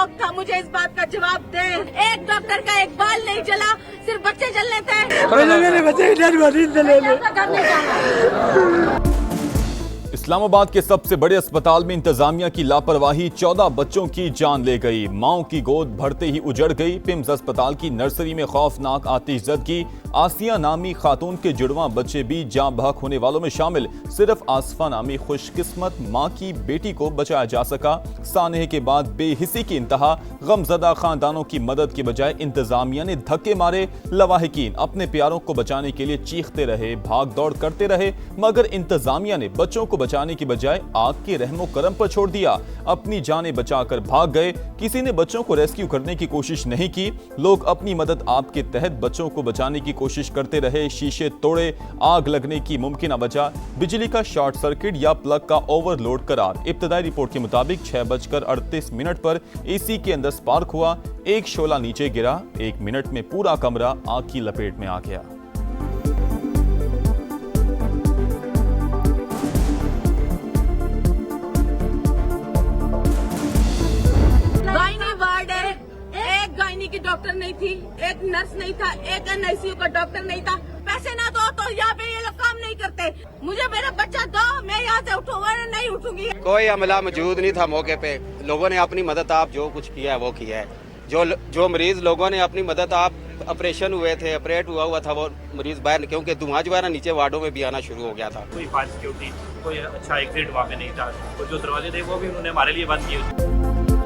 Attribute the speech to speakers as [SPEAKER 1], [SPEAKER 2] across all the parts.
[SPEAKER 1] शौक था, मुझे इस बात का जवाब दे। एक डॉक्टर का एक बाल नहीं जला, सिर्फ बच्चे जलने थे।
[SPEAKER 2] मेरे बच्चे
[SPEAKER 3] इस्लामाबाद के सबसे बड़े अस्पताल में इंतजामिया की लापरवाही 14 बच्चों की जान ले गई। माओ की गोद भरते ही उजड़ गई। पिम्स अस्पताल की नर्सरी में खौफनाक आतिशज़दगी। आसिया नामी खातून के जुड़वां बच्चे भी जान बहक होने वालों में शामिल। सिर्फ आसफा नामी खुशकिस्मत मां की बेटी को बचाया जा सका। सानहे के बाद बेहिसी की इंतहा। गमजदा खानदानों की मदद के बजाय इंतजामिया ने धक्के मारे। लवाहिकीन अपने प्यारों को बचाने के लिए चीखते रहे, भाग दौड़ करते रहे, मगर इंतजामिया ने बच्चों को बचाने की बजाय आग के रहमो करम पर छोड़ दिया। अपनी जानें बचाकर भाग गए। किसी ने बच्चों को रेस्क्यू करने की कोशिश नहीं की। लोग अपनी मदद आप के तहत बच्चों को बचाने की कोशिश करते रहे। शीशे तोड़े, आग लगने की मुमकिन वजह बिजली का शॉर्ट सर्किट या प्लग का ओवरलोड करार। इब्तदाई रिपोर्ट के मुताबिक 6:38 पर एसी के अंदर स्पार्क हुआ। एक शोला नीचे गिरा। 1 मिनट में पूरा कमरा आग की लपेट में आ गया।
[SPEAKER 1] की डॉक्टर नहीं थी, एक नर्स नहीं था, एक एनआईसीयू का डॉक्टर नहीं था। पैसे ना दो तो यहाँ पे ये लोग काम नहीं करते। मुझे मेरा बच्चा दो, मैं यहाँ से उठूंगा, नहीं उठूंगी।
[SPEAKER 4] कोई अमला मौजूद नहीं था मौके पे। लोगों ने अपनी मदद आप जो कुछ किया है वो किया है। जो मरीज लोगों ने अपनी मदद आप ऑपरेशन हुए थे, ऑपरेट हुआ था वो मरीज बाहर, क्योंकि धुआं जो है ना नीचे वार्डों में भी आना शुरू हो गया था।
[SPEAKER 5] कोई फायर सिक्योरिटी, कोई अच्छा एग्जिट वहाँ पे नहीं था। तो जो दरवाजे थे वो भी उन्होंने हमारे लिए बंद किए।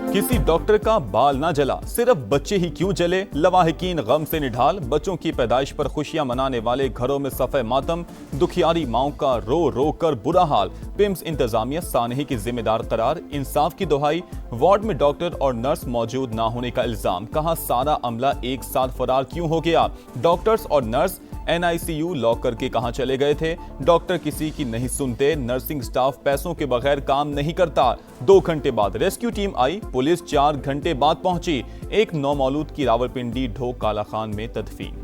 [SPEAKER 3] किसी डॉक्टर का बाल ना जला, सिर्फ बच्चे ही क्यों जले। लवाहिकीन गम से निढाल। बच्चों की पैदाइश पर खुशियां मनाने वाले घरों में सफ़े मातम। दुखियारी माओं का रो रो कर बुरा हाल। पिम्स इंतजामिया सानही की जिम्मेदार करार। इंसाफ की दुहाई। वार्ड में डॉक्टर और नर्स मौजूद ना होने का इल्जाम। कहा सारा अमला एक साथ फरार क्यों हो गया। डॉक्टर्स और नर्स एनआईसीयू लॉक करके कहां चले गए थे। डॉक्टर किसी की नहीं सुनते। नर्सिंग स्टाफ पैसों के बगैर काम नहीं करता। 2 घंटे बाद रेस्क्यू टीम आई। पुलिस 4 घंटे बाद पहुंची। एक नौमौलूद की रावलपिंडी ढोक काला खान में तदफीन।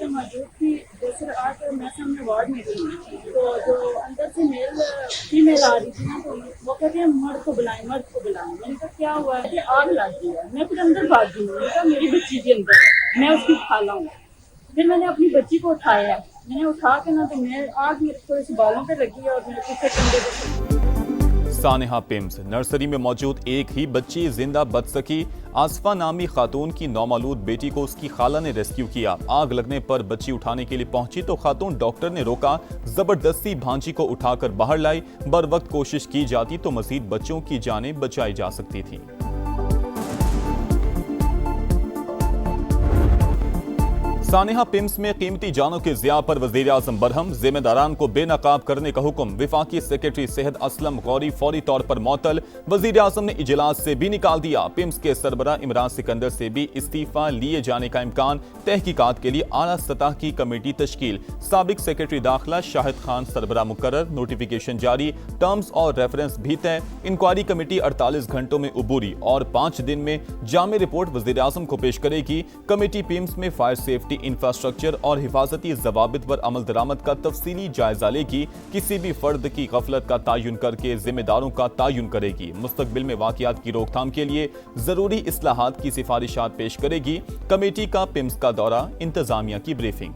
[SPEAKER 6] मौजूद थी। दूसरे आज मैं सामने वार्ड में थी, तो जो अंदर से मेल फीमेल आ रही थी ना, तो वो कहती है मर्द को बुलाएं, मर्द को बुलाएं। मैंने कहा क्या हुआ है? आग लग गई है। मैं फिर अंदर भाग गई। मैंने कहा मेरी बच्ची भी अंदर है, मैं उसकी खाला हूँ। फिर मैंने अपनी बच्ची को उठाया। मैंने उठा के ना, तो मैं आग मेरे को इस बालों पे लगी और मेरे पीछे कंधे पे।
[SPEAKER 3] सानेहा पिम्स नर्सरी में मौजूद एक ही बच्ची जिंदा बच सकी। आसफा नामी खातून की नौमौलूद बेटी को उसकी खाला ने रेस्क्यू किया। आग लगने पर बच्ची उठाने के लिए पहुंची तो खातून डॉक्टर ने रोका। जबरदस्ती भांजी को उठाकर बाहर लाई। बर वक्त कोशिश की जाती तो मजीद बच्चों की जानें बचाई जा सकती थी। सानेहा पिम्स में कीमती जानों के ज़िया पर वज़ीर-ए-आज़म बरहम। जिम्मेदारान को बेनकाब करने का हुक्म। विफाकी सेक्रेटरी सेहत असलम गौरी फौरी तौर पर मअतल। वज़ीर-ए-आज़म ने इजलास से भी निकाल दिया। पिम्स के सरबराह इमरान सिकंदर से भी इस्तीफा लिए जाने का इम्कान। तहकीकात के लिए आला सतह की कमेटी तश्कील। साबिक सेक्रेटरी दाखिला शाहिद खान सरबराह मुकर्रर। नोटिफिकेशन जारी। टर्म्स और रेफरेंस भी तय। इंक्वायरी कमेटी 48 घंटों में उबूरी और 5 दिन में जामे रिपोर्ट वज़ीर-ए-आज़म को पेश करेगी। कमेटी पिम्स में फायर सेफ्टी, इंफ्रास्ट्रक्चर और हिफाजती जवाबित पर अमल दरामद का तफसीली जायजा लेगी। किसी भी फर्द की गफलत का तयन करके जिम्मेदारों का तयन करेगी। मुस्तकबिल में वाकयात की रोकथाम के लिए जरूरी इस्लाहात की सिफारिशात पेश करेगी। कमेटी का पिम्स का दौरा, इंतजामिया की ब्रीफिंग।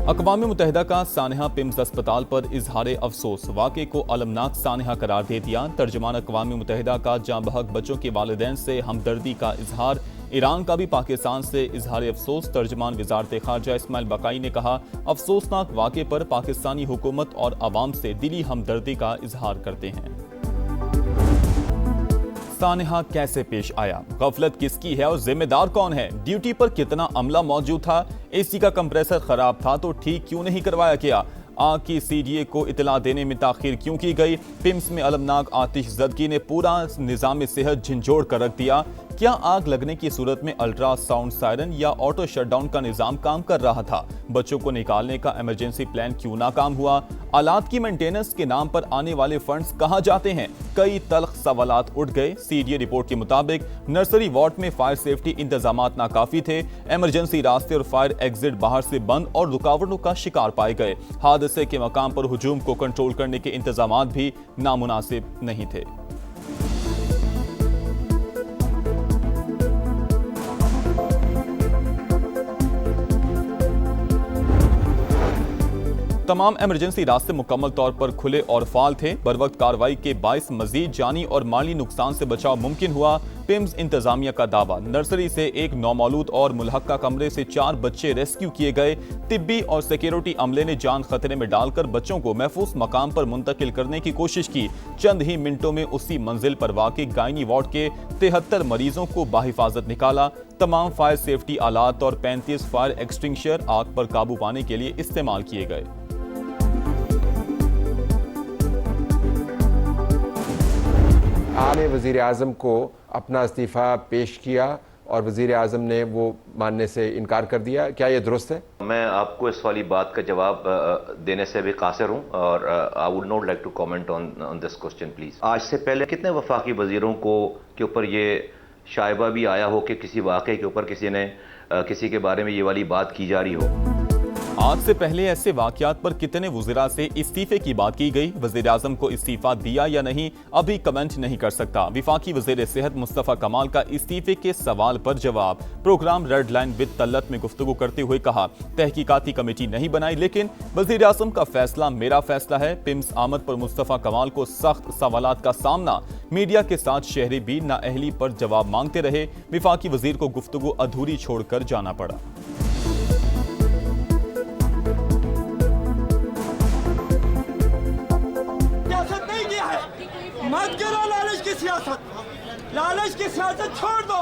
[SPEAKER 3] अक़वाम मुत्तहिदा का सानेहा पिम्स अस्पताल पर इजहार अफसोस। वाक़े को अलमनाक सानेहा करार दे दिया। तर्जुमान अक़वाम मुत्तहिदा का जाँ बहक बच्चों के वालिदैन से हमदर्दी का इजहार। ईरान का भी पाकिस्तान से इजहार अफसोस। तर्जुमान वज़ारत ख़ारजा इस्माइल बक़ाई ने कहा, अफसोसनाक वाक़े पर पाकिस्तानी हुकूमत और अवाम से दिली हमदर्दी का इजहार करते हैं। सानेहा कैसे पेश आया, गफलत किसकी है और जिम्मेदार कौन है? ड्यूटी पर कितना अमला मौजूद था? एसी का कंप्रेसर खराब था तो ठीक क्यों नहीं करवाया गया? आग की सीडीए को इतला देने में ताखीर क्यों की गई? पिम्स में अलमनाक आतिशज़दगी ने पूरा निज़ाम सेहत झंझोड़ कर रख दिया। क्या आग लगने की सूरत में अल्ट्रासाउंड सायरन या ऑटो शटडाउन का निजाम काम कर रहा था? बच्चों को निकालने का इमरजेंसी प्लान क्यों नाकाम हुआ? आलात की मेंटेनेंस के नाम पर आने वाले फंड्स कहां जाते हैं? कई तल्ख सवालात उठ गए। सीडीए रिपोर्ट के मुताबिक नर्सरी वार्ड में फायर सेफ्टी इंतजामात नाकाफी थे। इमरजेंसी रास्ते और फायर एग्जिट बाहर से बंद और रुकावटों का शिकार पाए गए। हादसे के मकाम पर हुजूम को कंट्रोल करने के इंतजामात भी नामुनासिब नहीं थे। तमाम इमरजेंसी रास्ते मुकम्मल तौर पर खुले और फाल थे। बरवक्त कार्रवाई के बाइस मजीद जानी और माली नुकसान से बचाव मुमकिन हुआ। पिम्स इंतजामिया का दावा, नर्सरी से एक नौमौलूद और मुलहक्का कमरे से 4 बच्चे रेस्क्यू किए गए। तिब्बी और सिक्योरिटी अमले ने जान खतरे में डालकर बच्चों को महफूज मकाम पर मुंतकिल करने की कोशिश की। चंद ही मिनटों में उसी मंजिल पर वाक़ई गायनी वार्ड के 73 मरीजों को बाहिफाजत निकाला। तमाम फायर सेफ्टी आलात और 35 फायर एक्सटिंग्विशर आग पर काबू पाने के लिए इस्तेमाल किए गए।
[SPEAKER 2] आपने वज़ीर आज़म को अपना इस्तीफ़ा पेश किया और वज़ीर आज़म ने वो मानने से इनकार कर दिया, क्या ये दुरुस्त है?
[SPEAKER 7] मैं आपको इस वाली बात का जवाब देने से भी कासिर हूँ और I would not like to comment on this question please. आज से पहले कितने वफाकी वज़ीरों को के ऊपर ये शायबा भी आया हो कि किसी वाक़े के ऊपर किसी के बारे में ये वाली बात की जा रही हो?
[SPEAKER 3] आज से पहले ऐसे वाकयात पर कितने वज़ीरा से इस्तीफे की बात की गई? वज़ीर आज़म को इस्तीफा दिया या नहीं, अभी कमेंट नहीं कर सकता। विफाकी वज़ीर सेहत मुस्तफ़ा कमाल का इस्तीफे के सवाल पर जवाब। प्रोग्राम रेड लाइन विद तल्लत में गुफ्तगू करते हुए कहा, तहकीकाती कमेटी नहीं बनाई, लेकिन वज़ीर आज़म का फैसला मेरा फैसला है। पिम्स आमद पर मुस्तफ़ा कमाल को सख्त सवालात का सामना। मीडिया के साथ शहरी भी नाअहली पर जवाब मांगते रहे। विफाकी वज़ीर को गुफ्तगू अधूरी छोड़कर जाना पड़ा।
[SPEAKER 8] मत करो लालच की सियासत, लालच की सियासत छोड़ दो।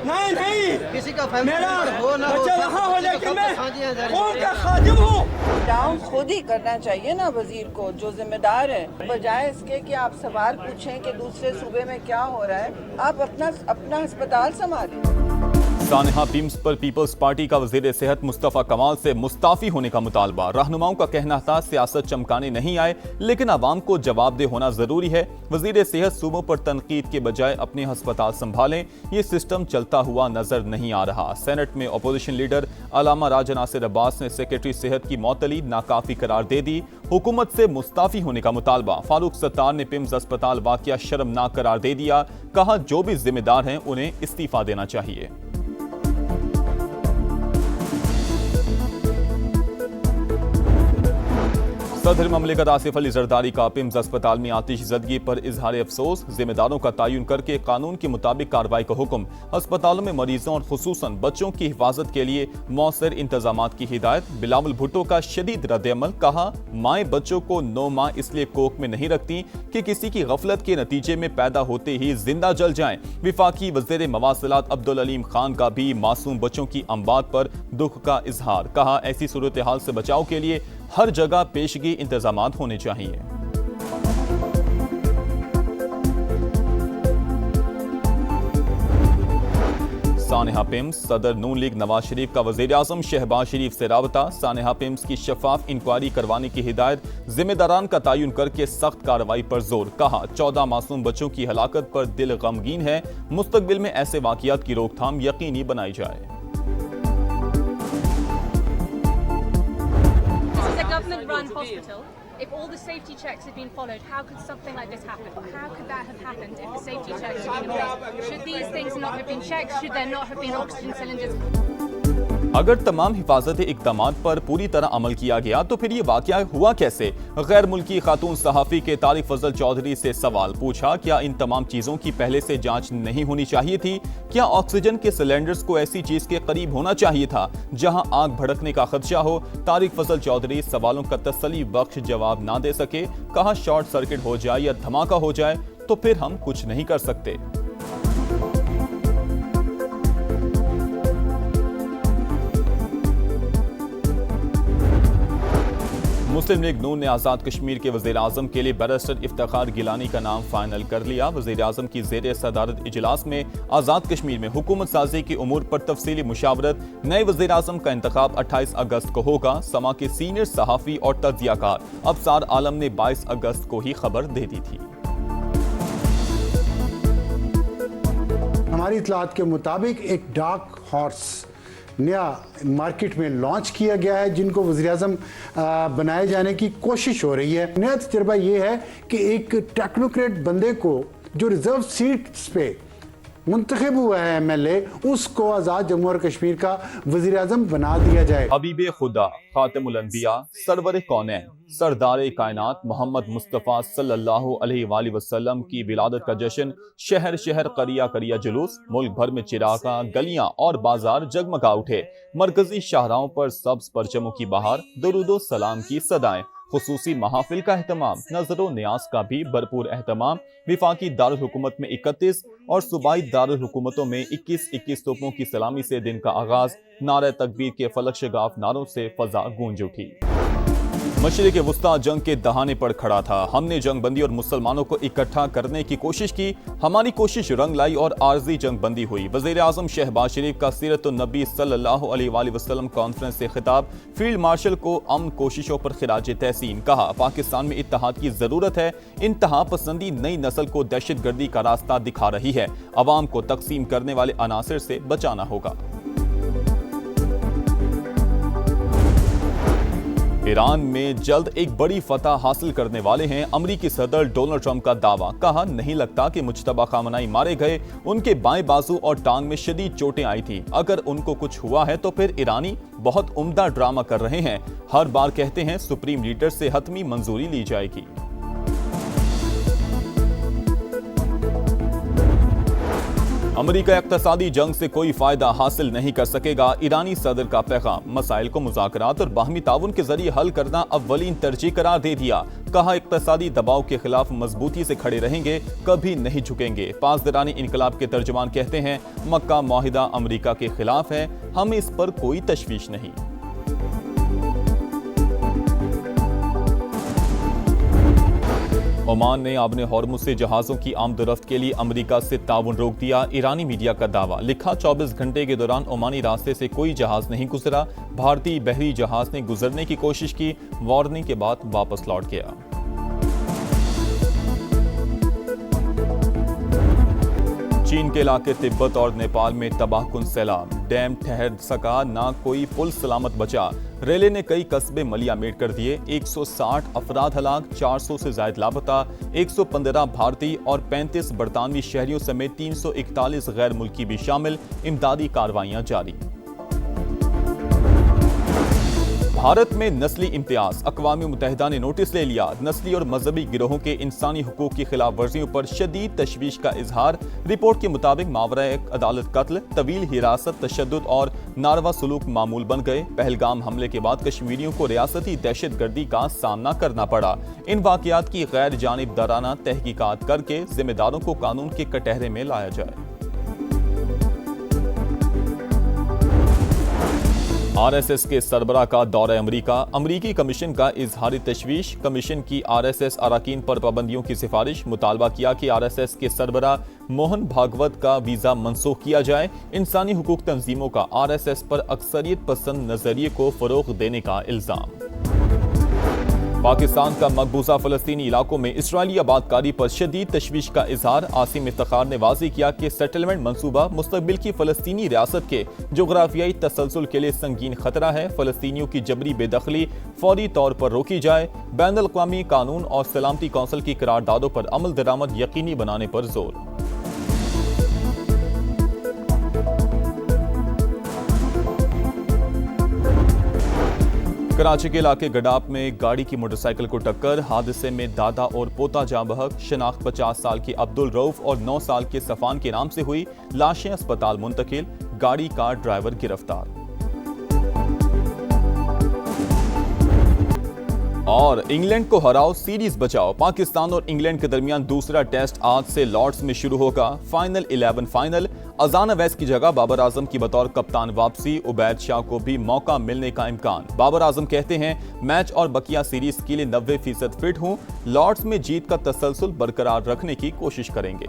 [SPEAKER 8] नहीं
[SPEAKER 9] किसी का
[SPEAKER 8] मेरा बच्चा वहाँ हो, लेकिन मैं कौम का खादिम हूँ।
[SPEAKER 10] डाउन खुद ही करना चाहिए ना वजीर को, जो जिम्मेदार है, बजाय इसके कि आप सवाल पूछें कि दूसरे सूबे में क्या हो रहा है। आप अपना अस्पताल संभालें।
[SPEAKER 3] सानहा पिम्स पर पीपल्स पार्टी का वज़ीर सेहत मुस्तफ़ा कमाल से मुस्ताफ़ी होने का मुतालबा। रहनुमाओं का कहना था सियासत चमकाने नहीं आए, लेकिन आवाम को जवाबदेह होना जरूरी है। वज़ीर सेहत सूबों पर तनकीद के बजाय अपने अस्पताल संभालें, ये सिस्टम चलता हुआ नजर नहीं आ रहा। सेनेट में अपोजिशन लीडर अलामा राजा नासिर अब्बास ने सेक्रेटरी सेहत की मौतली नाकाफी करार दे दी। हुकूमत से मुस्ताफ़ी होने का मुतालबा। फारूक सत्तार ने पिम्स अस्पताल वाक़या शर्मनाक करार दे दिया। कहा, जो भी जिम्मेदार हैं उन्हें इस्तीफा देना चाहिए। सदर ममलिकत आसिफ अली जरदारी का पिम्स अस्पताल में आतिशज़दगी पर इजहार अफसोस। जिम्मेदारों का तयन करके कानून के मुताबिक कार्रवाई का हुक्म। अस्पतालों में मरीजों और खुसूसन बच्चों की हिफाजत के लिए मौसर इंतजामात की हिदायत। बिलावल भुट्टो का शदीद रद्द-ए-अमल। कहा, माएँ बच्चों को 9 माह इसलिए कोख में नहीं रखती कि किसी की गफलत के नतीजे में पैदा होते ही जिंदा जल जाएं। विफाकी वज़ीर मवासिलात अब्दुल अलीम खान का भी मासूम बच्चों की अमवात पर दुख का इजहार। कहा, ऐसी सूरत हाल से बचाव के लिए हर जगह पेशगी इंतजामात होने चाहिए। सानहा पिम्स। सदर नून लीग नवाज शरीफ का वज़ीर आज़म शहबाज शरीफ से राबता। सानहा पिम्स की शफाफ इंक्वायरी करवाने की हिदायत। जिम्मेदारान का तयन करके सख्त कार्रवाई पर जोर। कहा, 14 मासूम बच्चों की हलाकत पर दिल गमगीन है। मुस्तकबिल में ऐसे वाक़ियात की रोकथाम यकीनी बनाई जाए।
[SPEAKER 11] government-run hospital. If all the safety checks had been followed, how could something like this happen? How could that have happened if the safety checks had been in place? Should these things not have been checked? Should there not have been oxygen cylinders?
[SPEAKER 3] अगर तमाम हिफाजती इक़दामात पर पूरी तरह अमल किया गया तो फिर ये वाक़या हुआ कैसे? गैर मुल्की खातून सहाफ़ी के तारिक फजल चौधरी से सवाल पूछा, क्या इन तमाम चीज़ों की पहले से जांच नहीं होनी चाहिए थी? क्या ऑक्सीजन के सिलेंडर्स को ऐसी चीज़ के करीब होना चाहिए था जहां आग भड़कने का खदशा हो? तारिक फजल चौधरी सवालों का तसल्ली बख्श जवाब ना दे सके। कहा, शॉर्ट सर्किट हो जाए या धमाका हो जाए तो फिर हम कुछ नहीं कर सकते। मुस्लिम लीग नून ने आज़ाद कश्मीर के वज़ीर आज़म के लिए बैरिस्टर इफ्तिखार गिलानी का नाम फाइनल कर लिया। वज़ीर आज़म की ज़ेर सदारत इजलास में आज़ाद कश्मीर में हुकूमत साजी की उमूर पर तफसीली मुशावरत। नए वज़ीर आज़म का इंतखाब 28 अगस्त को होगा। समा के सीनियर सहाफ़ी और तज्ज़ियाकार अफसार आलम ने 22 अगस्त को ही खबर दे दी थी।
[SPEAKER 9] हमारी इतलात के मुताबिक एक डार्क हॉर्स नया मार्केट में लॉन्च किया गया है, जिनको वज़ीर-ए-आज़म बनाए जाने की कोशिश हो रही है। नया तजर्बा ये है कि एक टेक्नोक्रेट बंदे को जो रिजर्व सीट्स पे मुंतखब हुआ है एमएलए, उसको आज़ाद जम्मू और कश्मीर का वज़ीर-ए-आज़म बना दिया जाए।
[SPEAKER 3] हबीबे खुदा, खातिमुल अंबिया, सरवर कौनैन, सरदार कायनात मोहम्मद मुस्तफ़ा सल्लल्लाहु अलैहि वसल्लम की विलादत का जश्न। शहर शहर करिया करिया जुलूस, मुल्क भर में चिरागा, गलियां और बाजार जगमगा उठे। मरकजी शाहराहों पर सब्ज परचमों की बहार, दुरूदो सलाम की सदाएं। खुसूसी महाफिल का एहतमाम, नजरो न्याज का भी भरपूर एहतमाम। विफाकी दारुल हुकूमत में 31 और सूबाई दारुल हुकूमतों में 21 तोपों की सलामी से दिन का आगाज। नारे तकबीर के फलक शगाफ नारों से फजा गूंज उठी। मशरिक़ वुस्ता जंग के दहाने पर खड़ा था। हमने जंग बंदी और मुसलमानों को इकट्ठा करने की कोशिश की। हमारी कोशिश रंग लाई और आर्जी जंग बंदी हुई। वज़ीर आज़म शहबाज शरीफ का सीरत-उन-नबी सल्लल्लाहु अलैहि वसल्लम कॉन्फ्रेंस से खिताब। फील्ड मार्शल को अमन कोशिशों पर खिराज तहसीन। कहा, पाकिस्तान में इत्तेहाद की जरूरत है। इंतहा पसंदी नई नस्ल को दहशतगर्दी का रास्ता दिखा रही है। अवाम को तकसीम करने वाले अनासिर से बचाना होगा। ईरान में जल्द एक बड़ी फतह हासिल करने वाले हैं अमरीकी सदर डोनाल्ड ट्रंप का दावा। कहा, नहीं लगता कि मुज्तबा खामनाई मारे गए। उनके बाएं बाजू और टांग में शदीद चोटें आई थी। अगर उनको कुछ हुआ है तो फिर ईरानी बहुत उम्दा ड्रामा कर रहे हैं। हर बार कहते हैं सुप्रीम लीडर से हतमी मंजूरी ली जाएगी। अमरीका इक्तसादी जंग से कोई फायदा हासिल नहीं कर सकेगा। ईरानी सदर का पैगाम, मसाइल को मुज़ाकरात और बाहमी ताउन के जरिए हल करना अव्वलीन तरजीह करार दे दिया। कहा, इक्तसादी दबाव के खिलाफ मजबूती से खड़े रहेंगे, कभी नहीं झुकेंगे। पासदारानी इनकलाब के तर्जुमान कहते हैं, मक्का मुआहिदा अमरीका के खिलाफ है, हमें इस पर कोई तशवीश नहीं। ओमान ने आबने हॉर्मुज़ से जहाज़ों की आमदोरफ्त के लिए अमेरिका से ताउन रोक दिया। ईरानी मीडिया का दावा। लिखा, 24 घंटे के दौरान ओमानी रास्ते से कोई जहाज नहीं गुजरा। भारतीय बहरी जहाज ने गुजरने की कोशिश की, वार्निंग के बाद वापस लौट गया। चीन के इलाके तिब्बत और नेपाल में तबाहकुन सैलाब। डैम ठहर सका, ना कोई पुल सलामत बचा। रेले ने कई कस्बे मलियामेट कर दिए। 160 अफराद हलाक, 400 से ज्यादा लापता। 115 भारतीय और 35 बरतानवी शहरियों समेत 341 गैर मुल्की भी शामिल। इमदादी कार्रवाइयां जारी। भारत में नस्ली इम्तियाज। अक़वाम मुत्तहिदा ने नोटिस ले लिया। नस्ली और मजहबी गिरोहों के इंसानी हुकूक की खिलाफ वर्जियों पर शदीद तशवीश का इजहार। रिपोर्ट के मुताबिक मावरा एक अदालत कत्ल, तवील हिरासत, तशद्दुद और नारवा सलूक मामूल बन गए। पहलगाम हमले के बाद कश्मीरियों को रियासती दहशतगर्दी का सामना करना पड़ा। इन वाक़यात की गैर जानिबदाराना तहकीकात करके जिम्मेदारों को कानून के कटहरे में लाया जाए। आरएसएस के सरबराह का दौरा अमरीका। अमरीकी कमीशन का इजहारी तशवीश। कमीशन की आरएसएस अरकान पर पाबंदियों की सिफारिश। मुतालबा किया कि आरएसएस के सरबराह मोहन भागवत का वीजा मनसूख किया जाए। इंसानी हुकूक तंजीमों का आरएसएस पर अक्सरियत पसंद नजरिए को फरोग देने का इल्जाम। पाकिस्तान का मकबूजा फलस्तीनी इलाकों में इसराइली आबादकारी पर शदीद तशवीश का इजहार। आसिम इफ्तिखार ने वाज़ेह किया कि सेटलमेंट मंसूबा मुस्तकबिल की फलस्तीनी रियासत के जोग्राफियाई तसलसल के लिए संगीन खतरा है। फलस्तीनियों की जबरी बेदखली फौरी तौर पर रोकी जाए। बैनुल अक़वामी कानून और सलामती कौंसिल की करारदादों पर अमल दरामद यकीनी बनाने पर जोर। कराची के इलाके गडाप में गाड़ी की मोटरसाइकिल को टक्कर। हादसे में दादा और पोता जाँ बहक। शनाख्त 50 साल के अब्दुल रऊफ और 9 साल के सफान के नाम से हुई। लाशें अस्पताल मुंतकिल। गाड़ी का ड्राइवर गिरफ्तार। और इंग्लैंड को हराओ, सीरीज बचाओ। पाकिस्तान और इंग्लैंड के दरमियान दूसरा टेस्ट आज से लॉर्ड्स में शुरू होगा। फाइनल 11 फाइनल अजान अवैस की जगह बाबर आजम की बतौर कप्तान वापसी, उबैद शाह को भी मौका मिलने का इम्कान। बाबर आजम कहते हैं मैच और बकिया सीरीज के लिए 90% फिट हूं, लॉर्ड्स में जीत का तसलसल बरकरार रखने की कोशिश करेंगे।